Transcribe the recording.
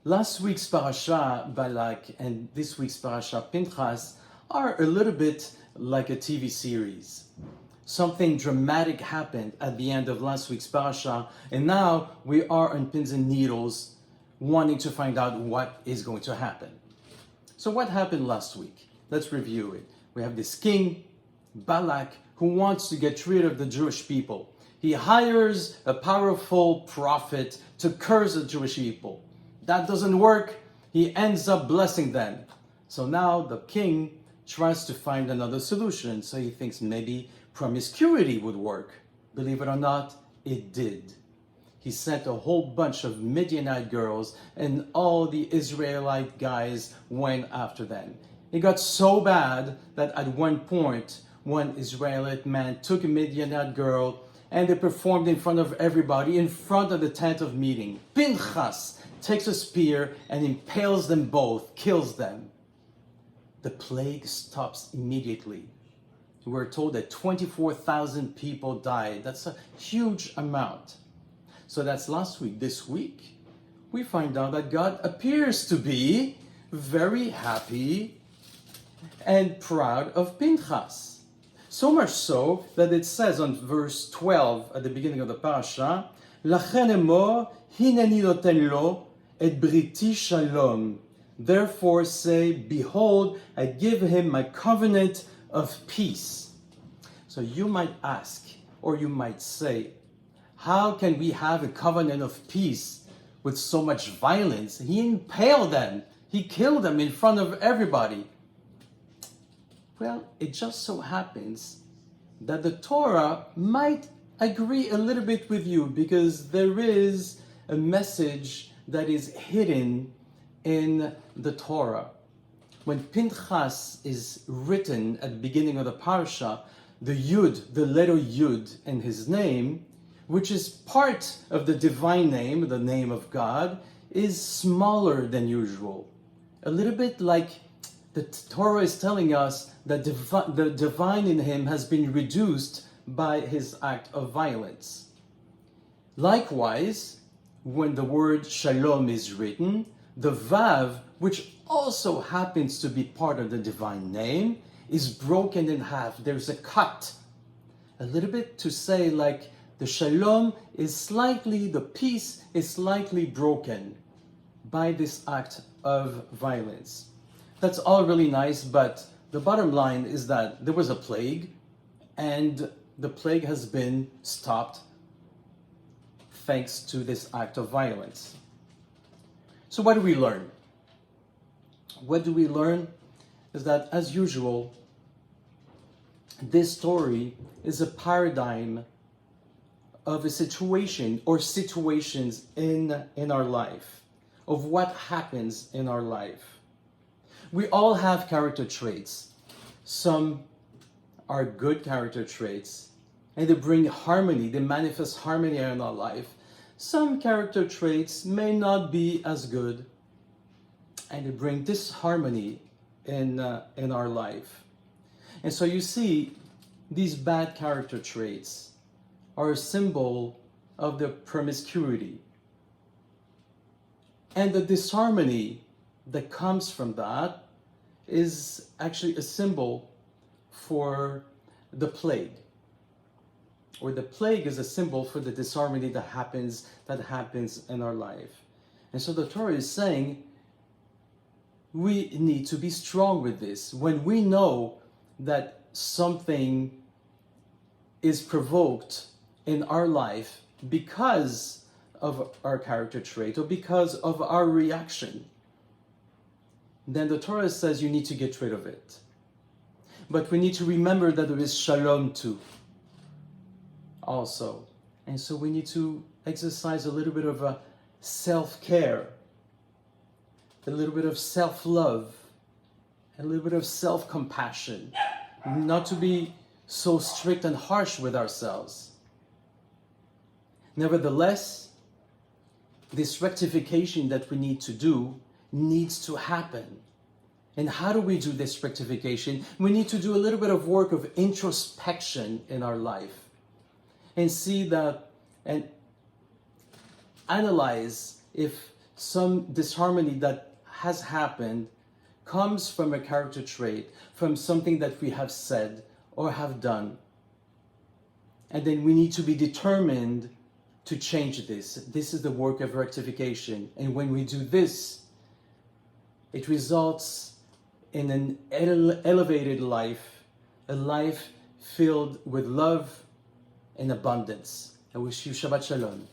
Last week's Parashat Balak and this week's Parashat Pinchas are a little bit like a TV series. Something dramatic happened at the end of last week's Parasha, and now we are on pins and needles wanting to find out what is going to happen. So what happened last week? Let's review it. We have this king, Balak, who wants to get rid of the Jewish people. He hires a powerful prophet to curse the Jewish people. That doesn't work. He ends up blessing them. So now the king tries to find another solution. So he thinks maybe promiscuity would work. Believe it or not, it did. He sent a whole bunch of Midianite girls, and all the Israelite guys went after them. It got so bad that at one point, one Israelite man took a Midianite girl and they performed in front of everybody, in front of the tent of meeting. Pinchas takes a spear and impales them both, kills them. The plague stops immediately. We're told that 24,000 people died. That's a huge amount. So that's last week. This week, we find out that God appears to be very happy and proud of Pinchas. So much so that it says on verse 12 at the beginning of the parasha, Lachen emor hineni noten lo et briti shalom. Therefore say, behold, I give him my covenant of peace. So you might ask, or you might say, how can we have a covenant of peace with so much violence? He impaled them. He killed them in front of everybody. Well, it just so happens that the Torah might agree a little bit with you, because there is a message that is hidden in the Torah. When Pinchas is written at the beginning of the parasha, the Yud, the letter Yud in his name, which is part of the divine name, the name of God, is smaller than usual. A little bit like the Torah is telling us that the divine in him has been reduced by his act of violence. Likewise, when the word shalom is written, the vav, which also happens to be part of the divine name, is broken in half. There's a cut. A little bit to say like the shalom is slightly, the peace is slightly broken by this act of violence. That's all really nice, but the bottom line is that there was a plague, and the plague has been stopped thanks to this act of violence. So what do we learn? What do we learn is that, as usual, this story is a paradigm of a situation or situations in our life, of what happens in our life. We all have character traits. Some are good character traits, and they bring harmony, they manifest harmony in our life. Some character traits may not be as good, and they bring disharmony in our life. And so you see, these bad character traits are a symbol of the promiscuity. And the disharmony that comes from that is actually a symbol for the plague. Or the plague is a symbol for the disharmony that happens in our life. And so the Torah is saying we need to be strong with this. When we know that something is provoked in our life because of our character trait or because of our reaction, then the Torah says you need to get rid of it. But we need to remember that there is shalom too, also. And so we need to exercise a little bit of a self-care, a little bit of self-love, a little bit of self-compassion, not to be so strict and harsh with ourselves. Nevertheless, this rectification that we need to do needs to happen. And how do we do this rectification? We need to do a little bit of work of introspection in our life and see that and analyze if some disharmony that has happened comes from a character trait, from something that we have said or have done. And then we need to be determined to change this. This is the work of rectification. And when we do this, it results in an elevated life, a life filled with love and abundance. I wish you Shabbat Shalom.